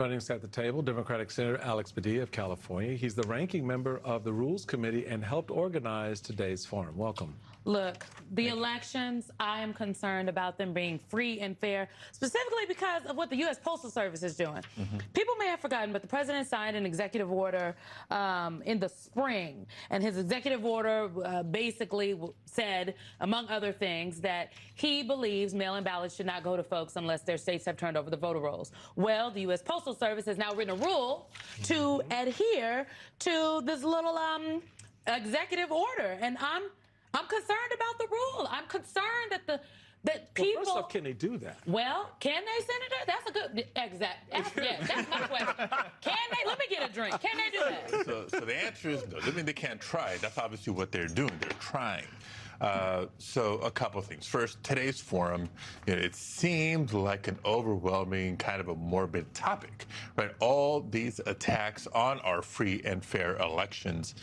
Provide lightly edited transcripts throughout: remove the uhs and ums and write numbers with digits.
Joining us at the table, Democratic Senator Alex Padilla of California. He's the ranking member of the Rules Committee and helped organize today's forum. Welcome. Look, the elections, I am concerned about them being free and fair, specifically because of what the U.S. Postal Service is doing. People may have forgotten, but the president signed an executive order in the spring, and his executive order basically said, among other things, that he believes mail-in ballots should not go to folks unless their states have turned over the voter rolls. Well, the U.S. Postal Service has now written a rule to adhere to this little executive order, and I'm concerned about the rule. I'm concerned that people. Well, first off, can they do that? Well, can they, Senator? That's a good yeah, that's my question. Can they? Let me get a drink. Can they do that? So the answer is no. I mean, they can't try. That's obviously what they're doing. They're trying. So a couple of things. First, today's forum, it seemed like an overwhelming, kind of a morbid topic, right? All these attacks on our free and fair elections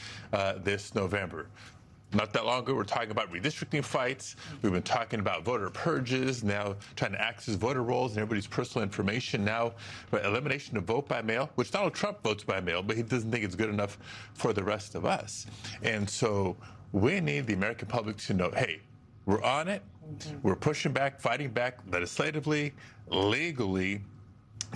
this November. Not that long ago, we were talking about redistricting fights. We've been talking about voter purges, now trying to access voter rolls and everybody's personal information now. But elimination of vote by mail, which Donald Trump votes by mail, but he doesn't think it's good enough for the rest of us. And so we need the American public to know, hey, we're on it. We're pushing back, fighting back legislatively, legally,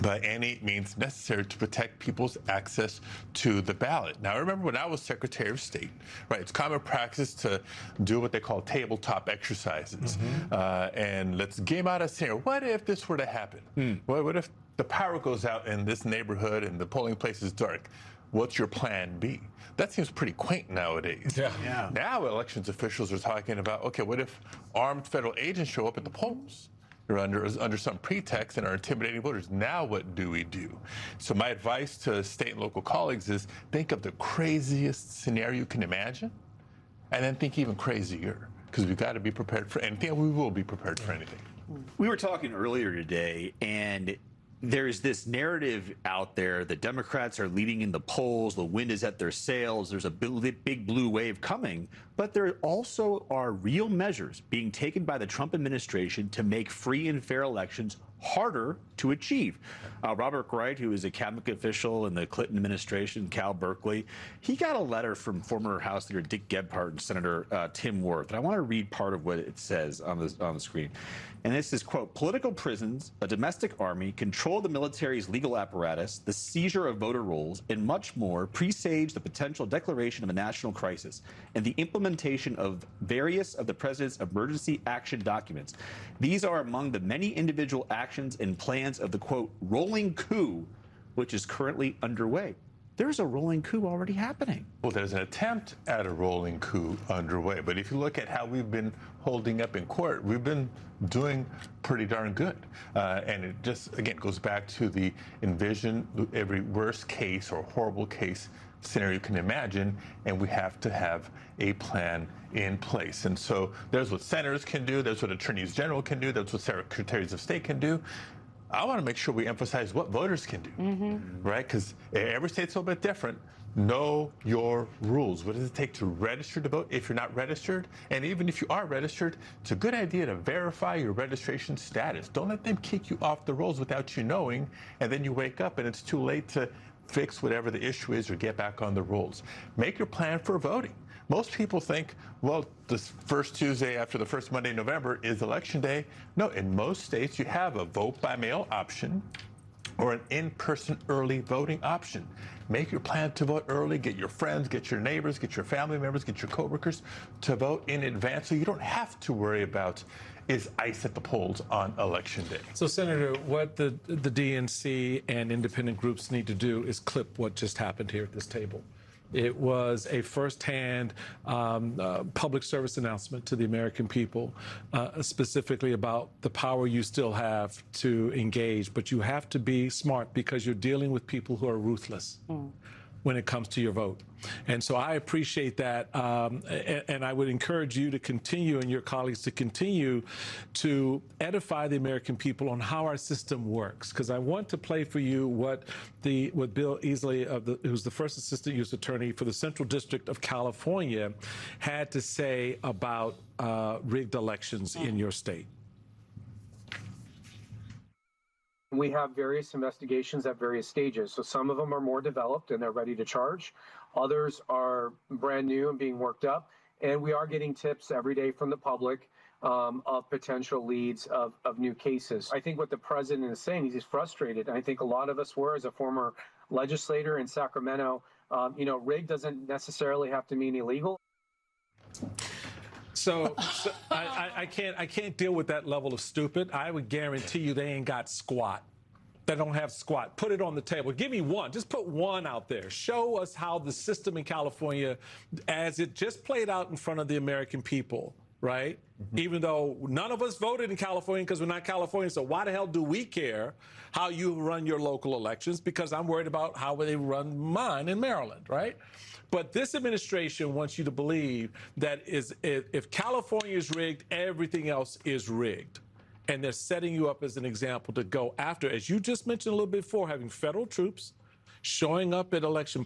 by any means necessary to protect people's access to the ballot. Now, I remember when I was Secretary of State, right, it's common practice to do what they call tabletop exercises. And let's game out a scenario. What if this were to happen? What if the power goes out in this neighborhood and the polling place is dark? What's your plan B? That seems pretty quaint nowadays. Yeah. Now elections officials are talking about, okay, what if armed federal agents show up at the polls? They're under some pretext and are intimidating voters. Now what do we do? So my advice to state and local colleagues is think of the craziest scenario you can imagine, and then think even crazier, because we've got to be prepared for anything. We will be prepared for anything. We were talking earlier today, and there's this narrative out there that Democrats are leading in the polls, the wind is at their sails, there's a big blue wave coming, but there also are real measures being taken by the Trump administration to make free and fair elections harder to achieve. Robert Wright, who is a cabinet official in the Clinton administration, Cal Berkeley, he got a letter from former House Leader Dick Gephardt and Senator Tim Wirth. And I want to read part of what it says on the screen. And this is, quote, political prisons, a domestic army, control of the military's legal apparatus, the seizure of voter rolls, and much more presage the potential declaration of a national crisis and the implementation of various of the president's emergency action documents. These are among the many individual actions and plans of the, quote, rolling coup, which is currently underway. There's a rolling coup already happening. Well, there's an attempt at a rolling coup underway. But if you look at how we've been holding up in court, we've been doing pretty darn good. And it just, again, goes back to the envision every worst case or horrible case scenario you can imagine, and we have to have a plan in place. And so there's what senators can do, there's what attorneys general can do, there's what secretaries of state can do. I want to make sure we emphasize what voters can do, right? Because every state's a little bit different. Know your rules. What does it take to register to vote if you're not registered? And even if you are registered, it's a good idea to verify your registration status. Don't let them kick you off the rolls without you knowing, and then you wake up and it's too late to fix whatever the issue is or get back on the rolls. Make your plan for voting. Most people think, well, the first Tuesday after the first Monday in November is Election Day. No, in most states, you have a vote by mail option or an in-person early voting option. Make your plan to vote early. Get your friends, get your neighbors, get your family members, get your coworkers to vote in advance so you don't have to worry about is ICE at the polls on Election Day. So, Senator, what the DNC and independent groups need to do is clip what just happened here at this table. It was a firsthand public service announcement to the American people, specifically about the power you still have to engage. But you have to be smart because you're dealing with people who are ruthless when it comes to your vote. And so I appreciate that. And I would encourage you to continue and your colleagues to continue to edify the American people on how our system works. Because I want to play for you what Bill Easley, who's the first assistant U.S. attorney for the Central District of California, had to say about rigged elections in your state. We have various investigations at various stages. So some of them are more developed and they're ready to charge. Others are brand new and being worked up. And we are getting tips every day from the public of potential leads of new cases. I think what the president is saying is he's frustrated. And I think a lot of us were, as a former legislator in Sacramento. Rigged doesn't necessarily have to mean illegal. So I can't deal with that level of stupid. I would guarantee you they ain't got squat. They don't have squat. Put it on the table. Give me one. Just put one out there. Show us how the system in California, as it just played out in front of the American people, right? Mm-hmm. Even though none of us voted in California because we're not Californian, so why the hell do we care how you run your local elections? Because I'm worried about how they run mine in Maryland, right? But this administration wants you to believe that if California is rigged, everything else is rigged. And they're setting you up as an example to go after, as you just mentioned a little bit before, having federal troops showing up at election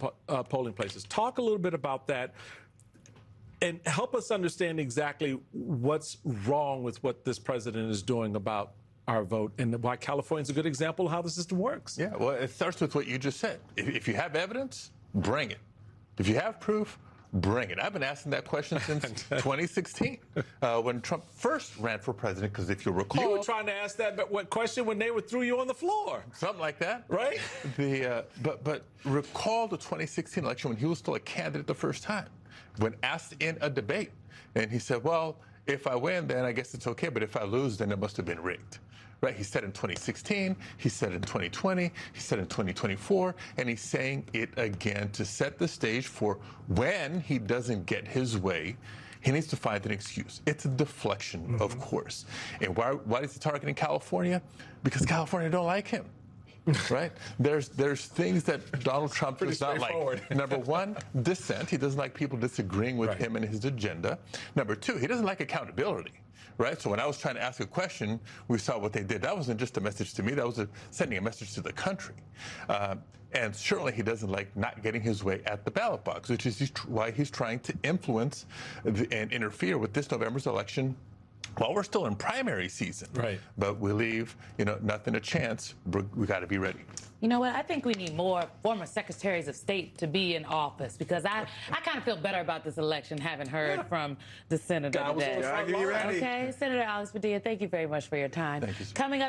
polling places. Talk a little bit about that and help us understand exactly what's wrong with what this president is doing about our vote and why California is a good example of how the system works. Yeah, well, it starts with what you just said. If you have evidence, bring it. If you have proof, bring it. I've been asking that question since 2016 when Trump first ran for president, because if you recall... You were trying to ask that question when they threw you on the floor. Something like that. Right? But recall the 2016 election when he was still a candidate the first time, when asked in a debate, and he said, well, if I win, then I guess it's okay, but if I lose, then it must have been rigged. Right? He said in 2016, he said in 2020, he said in 2024, and he's saying it again to set the stage for when he doesn't get his way, he needs to find an excuse. It's a deflection, of course. And why is he targeting California? Because California don't like him. Right? There's things that Donald Trump does not like. Number one, dissent. He doesn't like people disagreeing with him and his agenda. Number two, he doesn't like accountability. Right? So when I was trying to ask a question, we saw what they did. That wasn't just a message to me. That was sending a message to the country. And certainly he doesn't like not getting his way at the ballot box, which is why he's trying to influence and interfere with this November's election while we're still in primary season. Right. But we leave, nothing to chance. We got to be ready. You know what? I think we need more former secretaries of state to be in office, because I kind of feel better about this election having heard from the senator today. Are you ready? Okay, Senator Alex Padilla, thank you very much for your time. Thank you, sir. Coming up.